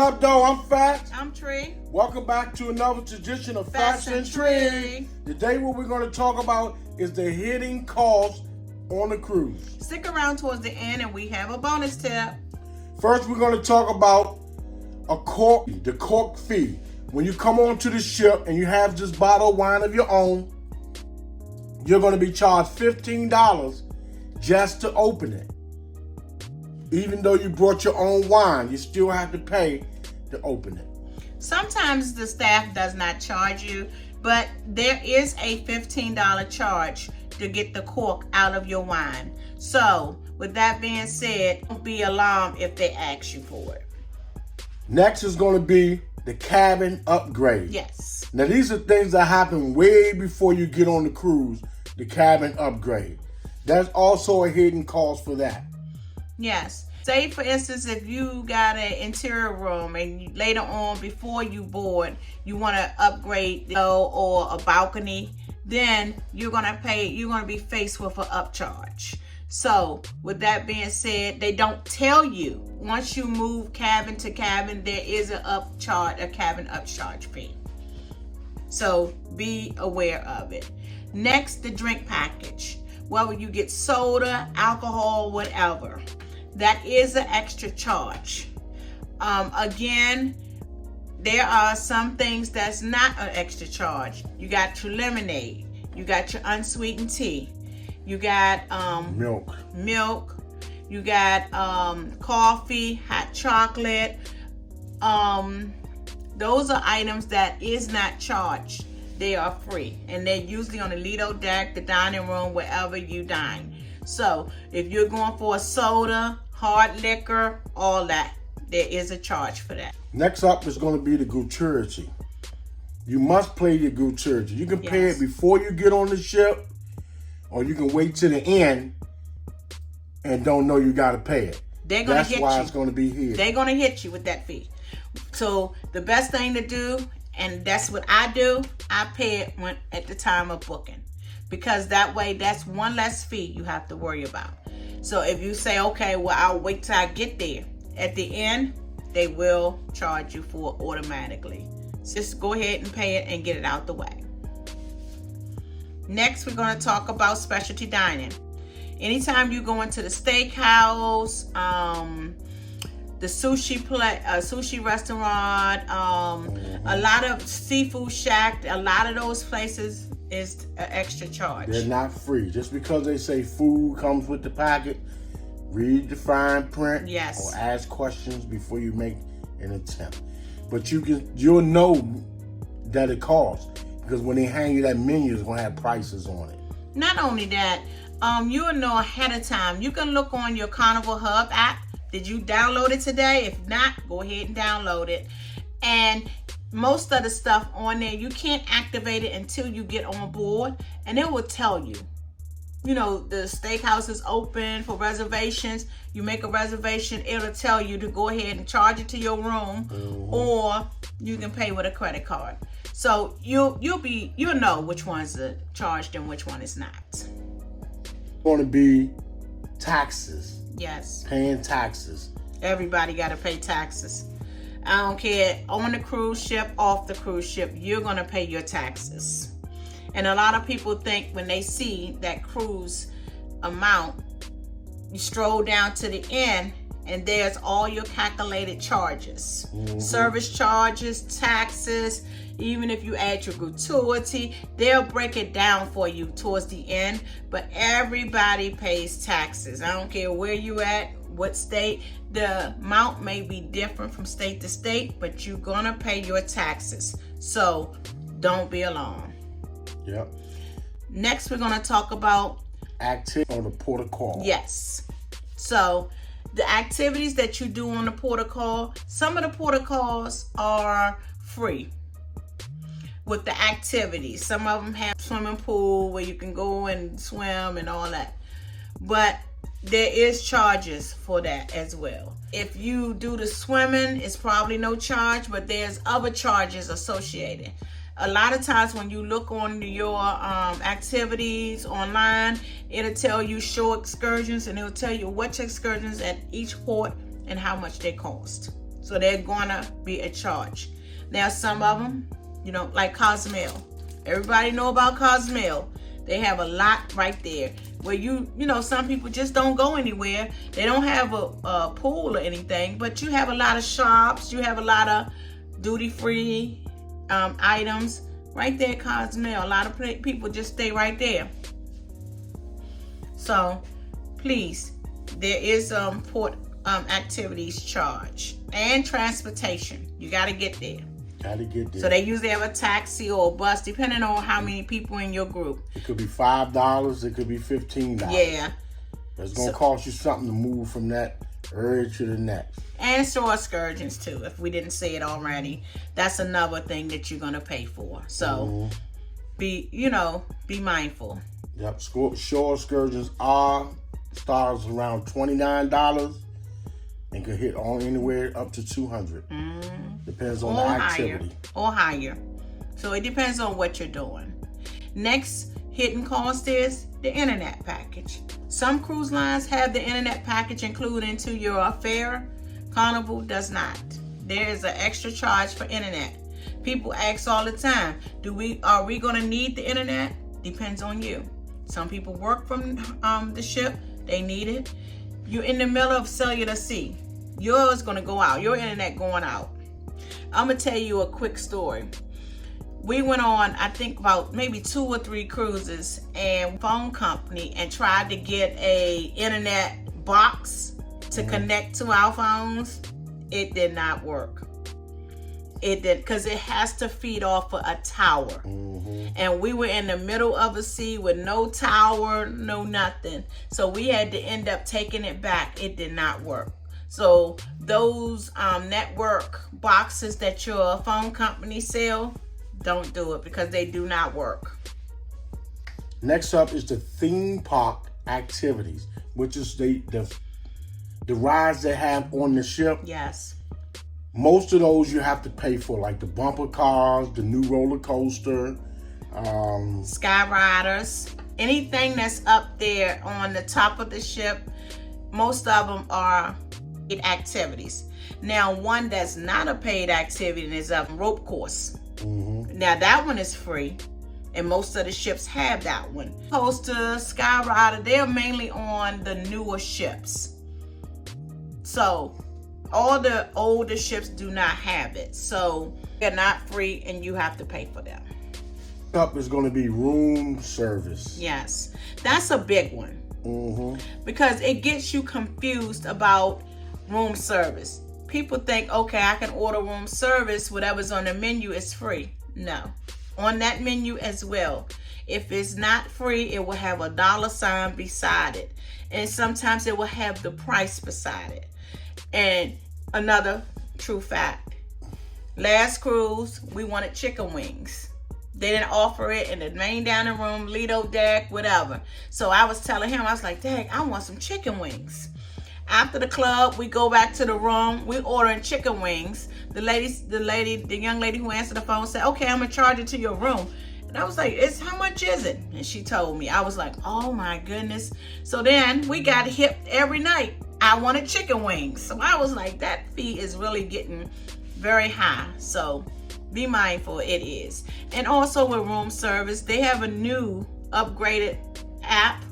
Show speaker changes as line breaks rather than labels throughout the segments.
up, though? I'm Fat.
I'm Tree.
Welcome back to another tradition of Fats and
Tree.
Tree. Today, what we're going to talk about is the hidden costs on a cruise.
Stick around towards the end, and we have a bonus tip.
First, we're going to talk about the Cork Fee. When you come onto the ship and you have this bottle of wine of your own, you're going to be charged $15 just to open it. Even though you brought your own wine, you still have to pay to open it.
Sometimes the staff does not charge you, but there is a $15 charge to get the cork out of your wine. So, with that being said, don't be alarmed if they ask you for it.
Next is going to be the cabin upgrade.
Yes.
Now, these are things that happen way before you get on the cruise, the cabin upgrade. There's also a hidden cost for that.
Yes. Say, for instance, if you got an interior room and later on, before you board, you want to upgrade or a balcony, then you're going to be faced with an upcharge. So, with that being said, they don't tell you. Once you move cabin to cabin, there is a cabin upcharge fee. So, be aware of it. Next, the drink package. Whether you get soda, alcohol, whatever. That is an extra charge. Again, there are some things that's not an extra charge. You got your lemonade. You got your unsweetened tea. You got
milk.
You got coffee, hot chocolate. Those are items that is not charged. They are free, and they're usually on the Lido deck, the dining room, wherever you dine. So if you're going for a soda, hard liquor, all that, there is a charge for that.
Next up is going to be the gratuity. You must pay your gratuity. You can pay it before you get on the ship, or you can wait to the end and don't know you got to pay it. That's why it's going to be here.
They're going to hit you with that fee. So the best thing to do, and that's what I do, I pay it at the time of booking. Because that way, that's one less fee you have to worry about. So if you say, okay, well, I'll wait till I get there. At the end, they will charge you for it automatically. Just go ahead and pay it and get it out the way. Next, we're going to talk about specialty dining. Anytime you go into the steakhouse, the sushi restaurant, a lot of seafood shack, a lot of those places is an extra charge.
They're not free. Just because they say food comes with the packet, read the fine print.
Yes.
Or ask questions before you make an attempt. But you'll know that it costs, because when they hand you that menu, it's gonna have prices on it.
Not only that, you'll know ahead of time. You can look on your Carnival Hub app. Did you download it today? If not, go ahead and download it. And most of the stuff on there, you can't activate it until you get on board, and it will tell you. You know, the steakhouse is open for reservations. You make a reservation, it'll tell you to go ahead and charge it to your room, or you can pay with a credit card. So you'll know which one's charged and which one is not.
It's going to be taxes.
Yes.
Paying taxes.
Everybody got to pay taxes. I don't care, on the cruise ship, off the cruise ship, you're going to pay your taxes. And a lot of people think when they see that cruise amount, you stroll down to the end and there's all your calculated charges. Service charges, taxes, even if you add your gratuity, they'll break it down for you towards the end. But everybody pays taxes. I don't care where you at, what state. The amount may be different from state to state, but you're gonna pay your taxes. So don't be alarmed.
Yep.
Next, we're gonna talk about
activity on the port of call.
Yes. So the activities that you do on the port of call, some of the port of calls are free with the activities. Some of them have swimming pool where you can go and swim and all that. But there is charges for that as well. If you do the swimming, it's probably no charge, but there's other charges associated. A lot of times when you look on your activities online, it'll tell you shore excursions, and it'll tell you which excursions at each port and how much they cost. So they're gonna be a charge. Now some of them, like Cozumel. Everybody know about Cozumel. They have a lot right there where some people just don't go anywhere. They don't have a pool or anything, but you have a lot of shops. You have a lot of duty-free items right there at Cozumel. A lot of people just stay right there. So please, there is port activities charge and transportation. You got to get there. So they usually have a taxi or a bus, depending on how many people in your group.
It could be $5. It could be $15.
Yeah.
It's going to cost you something to move from that area to the next.
And store excursions too, if we didn't say it already. That's another thing that you're going to pay for. So be mindful.
Yep. Shore excursions starts around $29 and can hit on anywhere up to $200. Depends on the activity.
Or higher. So it depends on what you're doing. Next hidden cost is the internet package. Some cruise lines have the internet package included into your fare. Carnival does not. There is an extra charge for internet. People ask all the time, are we going to need the internet? Depends on you. Some people work from the ship. They need it. You're in the middle of cellular sea. Yours going to go out. Your internet going out. I'm going to tell you a quick story. We went on, I think, about maybe 2 or 3 cruises, and phone company and tried to get a internet box to connect to our phones. It did not work. It did, because it has to feed off of a tower. And we were in the middle of a sea with no tower, no nothing. So we had to end up taking it back. It did not work. So those network boxes that your phone company sell, don't do it, because they do not work.
Next up is the theme park activities, which is the rides they have on the ship.
Yes.
Most of those you have to pay for, like the bumper cars, the new roller coaster,
Sky Riders, anything that's up there on the top of the ship. Most of them are paid activities. Now, one that's not a paid activity is a rope course. Now, that one is free, and most of the ships have that one. Coaster, Sky Rider, they're mainly on the newer ships. So all the older ships do not have it. So they're not free, and you have to pay for them.
Up is going to be room service.
Yes, that's a big one. Because it gets you confused about room service. People think, okay, I can order room service, whatever's on the menu is free. No, on that menu as well. If it's not free, it will have a $ beside it. And sometimes it will have the price beside it. And another true fact, last cruise, we wanted chicken wings. They didn't offer it in the main dining room, Lido deck, whatever. So I was telling him, I was like, dang, I want some chicken wings. After the club, we go back to the room. We ordering chicken wings. The young lady who answered the phone said, okay, I'm gonna charge it to your room. And I was like, how much is it? And she told me. I was like, oh my goodness. So then we got hip every night. I wanted chicken wings. So I was like, that fee is really getting very high. So be mindful, it is. And also with room service, they have a new upgraded app.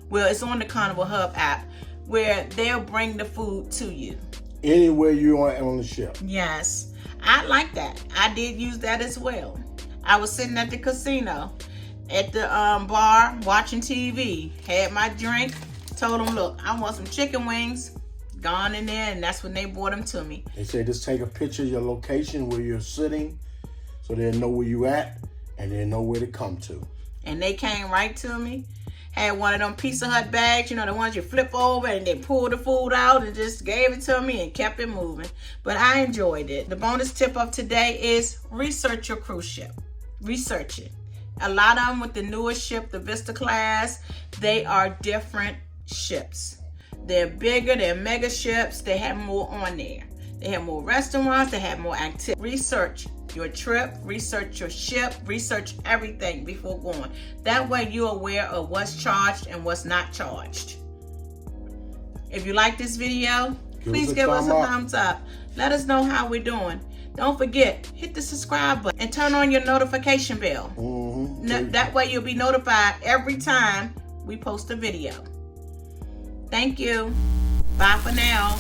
Well, it's on the Carnival Hub app, where they'll bring the food to you.
Anywhere you are on the ship.
Yes, I like that. I did use that as well. I was sitting at the casino, at the bar, watching TV, had my drink, told them, look, I want some chicken wings. Gone in there, and that's when they brought them to me.
They say just take a picture of your location where you're sitting, so they'll know where you at, and they'll know where to come to.
And they came right to me. Had one of them Pizza Hut bags, the ones you flip over and they pull the food out, and just gave it to me and kept it moving. But I enjoyed it. The bonus tip of today is research your cruise ship. Research it. A lot of them with the newest ship, the Vista class, they are different ships. They're bigger, they're mega ships, they have more on there. They have more restaurants, they have more activity. Research your trip, research your ship, research everything before going. That way you're aware of what's charged and what's not charged. If you like this video, please give us a thumbs up. Let us know how we're doing. Don't forget, hit the subscribe button and turn on your notification bell. That way you'll be notified every time we post a video. Thank you. Bye for now.